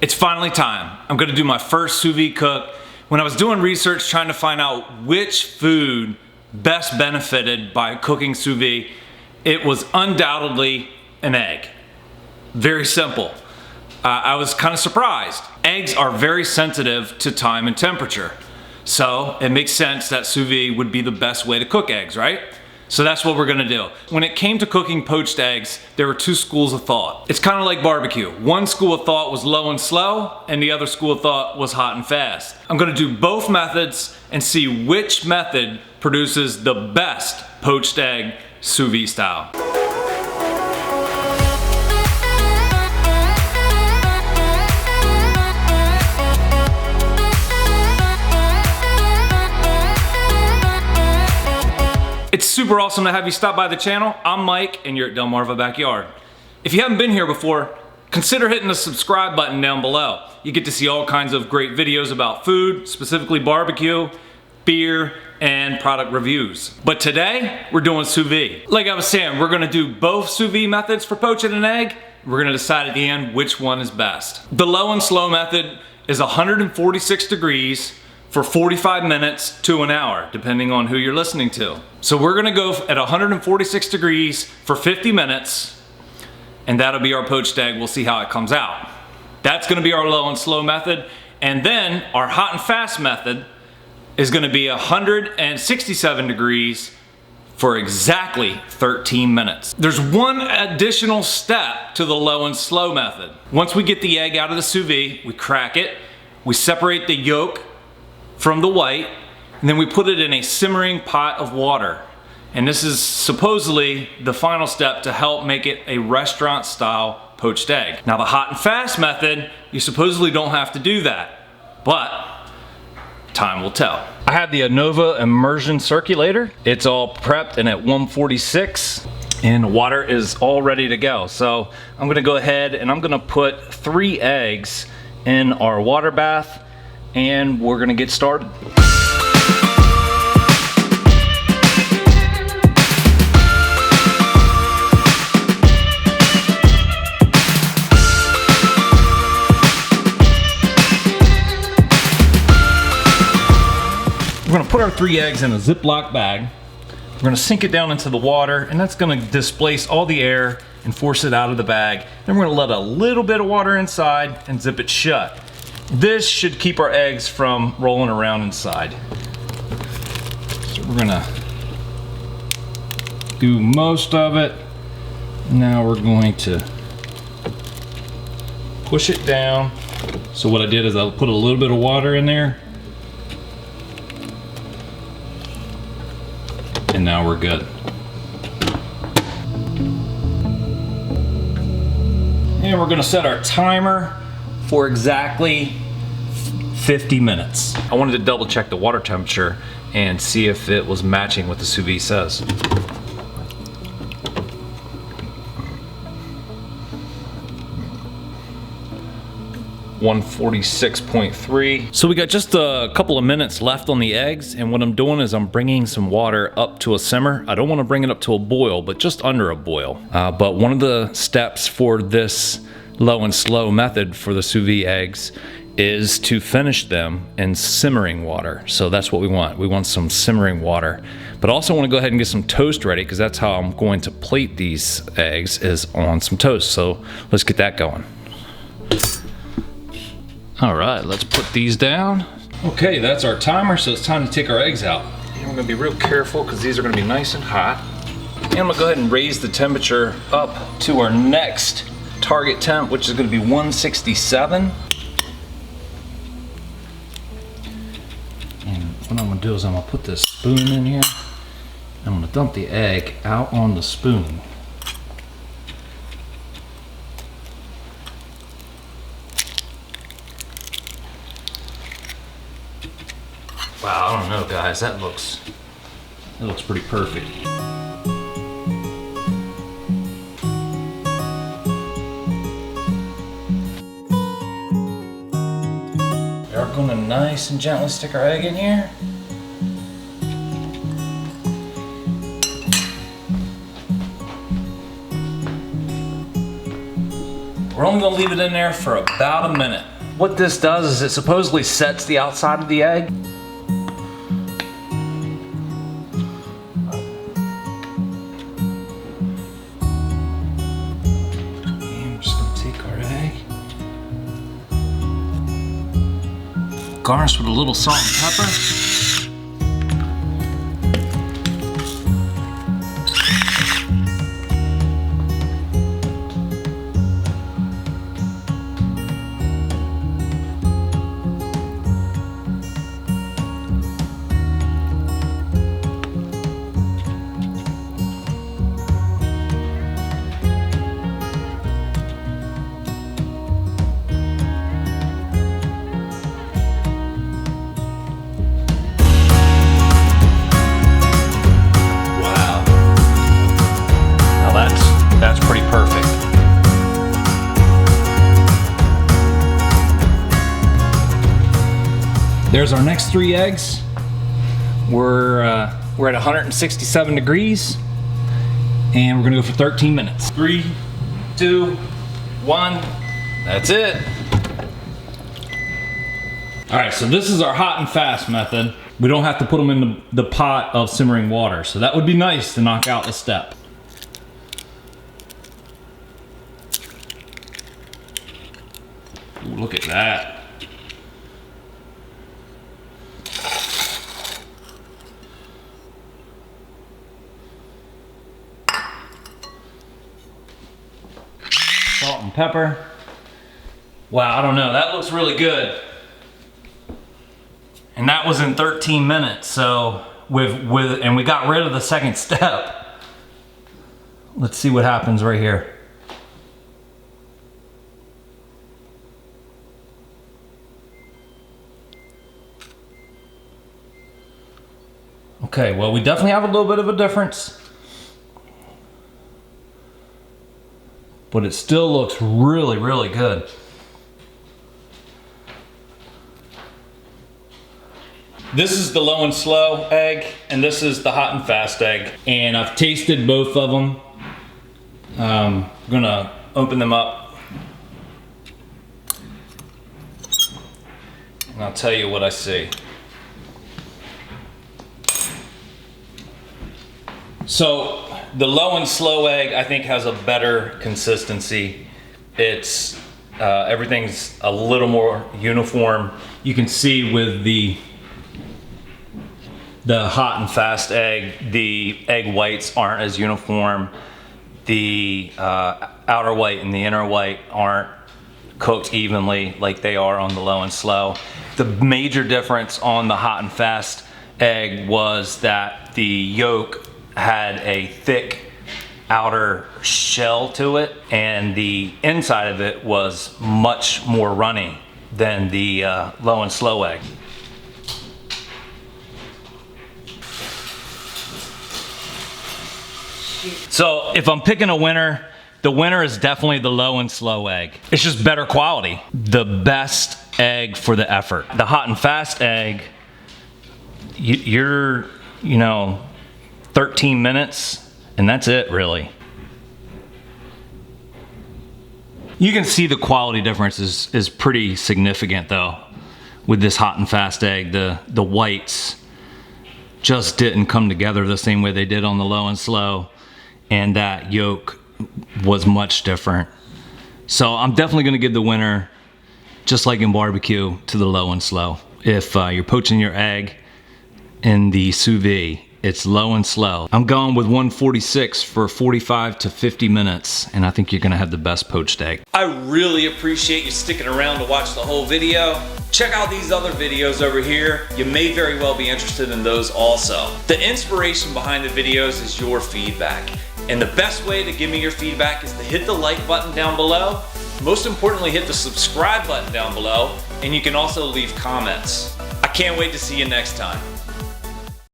It's finally time. I'm gonna do my first sous vide cook. When I was doing research trying to find out which food best benefited by cooking sous vide, it was undoubtedly an egg. Very simple. I was kind of surprised. Eggs are very sensitive to time and temperature. So it makes sense that sous vide would be the best way to cook eggs, right? So that's what we're gonna do. When it came to cooking poached eggs, there were two schools of thought. It's kind of like barbecue. One school of thought was low and slow, and the other school of thought was hot and fast. I'm gonna do both methods and see which method produces the best poached egg sous vide style. It's super awesome to have you stop by the channel. I'm Mike and you're at Delmarva Backyard. If you haven't been here before, consider hitting the subscribe button down below. You get to see all kinds of great videos about food, specifically barbecue, beer, and product reviews. But today, we're doing sous vide. Like I was saying, we're gonna do both sous vide methods for poaching an egg. We're gonna decide at the end which one is best. The low and slow method is 146 degrees for 45 minutes to an hour, depending on who you're listening to. So we're gonna go at 146 degrees for 50 minutes, and that'll be our poached egg. We'll see how it comes out. That's gonna be our low and slow method. And then our hot and fast method is gonna be 167 degrees for exactly 13 minutes. There's one additional step to the low and slow method. Once we get the egg out of the sous vide, we crack it, we separate the yolk from the white, and then we put it in a simmering pot of water. And this is supposedly the final step to help make it a restaurant style poached egg. Now the hot and fast method, you supposedly don't have to do that, but time will tell. I have the Anova immersion circulator. It's all prepped and at 146, and the water is all ready to go. So I'm gonna go ahead and I'm gonna put 3 eggs in our water bath, and we're gonna get started. We're gonna put our 3 eggs in a Ziploc bag. We're gonna sink it down into the water, and that's gonna displace all the air and force it out of the bag. Then we're gonna let a little bit of water inside and zip it shut. This should keep our eggs from rolling around inside. So we're gonna do most of it. Now we're going to push it down. So what I did is I put a little bit of water in there. And now we're good. And we're gonna set our timer for exactly 50 minutes. I wanted to double check the water temperature and see if it was matching what the sous vide says. 146.3. So we got just a couple of minutes left on the eggs, and what I'm doing is I'm bringing some water up to a simmer. I don't want to bring it up to a boil, but just under a boil. But one of the steps for this low and slow method for the sous vide eggs is to finish them in simmering water. So that's what we want. We want some simmering water. But I also want to go ahead and get some toast ready, because that's how I'm going to plate these eggs, is on some toast. So let's get that going. All right, let's put these down. Okay, that's our timer, so it's time to take our eggs out. And we're gonna be real careful because these are gonna be nice and hot. And I'm gonna go ahead and raise the temperature up to our next target temp, which is gonna be 167. And what I'm gonna do is I'm gonna put this spoon in here. I'm gonna dump the egg out on the spoon. Wow, I don't know, guys. That looks pretty perfect. We're gonna nice and gently stick our egg in here. We're only gonna leave it in there for about a minute. What this does is it supposedly sets the outside of the egg. And we're just gonna take our egg, garnish with a little salt and pepper. That's pretty perfect. There's our next 3 eggs. We're at 167 degrees, and we're gonna go for 13 minutes. 3, 2, 1. That's it. All right, so this is our hot and fast method. We don't have to put them in the pot of simmering water, so that would be nice to knock out the step. Ooh, look at that. Salt and pepper. Wow, I don't know, that looks really good. And that was in 13 minutes, so and we got rid of the second step. Let's see what happens right here. Okay, well, we definitely have a little bit of a difference, but it still looks really, really good. This is the low and slow egg, and this is the hot and fast egg. And I've tasted both of them. I'm gonna open them up, and I'll tell you what I see. So the low and slow egg, I think, has a better consistency. It's everything's a little more uniform. You can see with the hot and fast egg, the egg whites aren't as uniform. The outer white and the inner white aren't cooked evenly like they are on the low and slow. The major difference on the hot and fast egg was that the yolk had a thick outer shell to it, and the inside of it was much more runny than the low and slow egg. So if I'm picking a winner, the winner is definitely the low and slow egg. It's just better quality. The best egg for the effort. The hot and fast egg, you're 13 minutes, and that's it, really. You can see the quality difference is pretty significant, though, with this hot and fast egg. The whites just didn't come together the same way they did on the low and slow, and that yolk was much different. So I'm definitely gonna give the winner, just like in barbecue, to the low and slow. If you're poaching your egg in the sous vide, it's low and slow. I'm going with 146 for 45 to 50 minutes, and I think you're gonna have the best poached egg. I really appreciate you sticking around to watch the whole video. Check out these other videos over here. You may very well be interested in those also. The inspiration behind the videos is your feedback. And the best way to give me your feedback is to hit the like button down below. Most importantly, hit the subscribe button down below, and you can also leave comments. I can't wait to see you next time.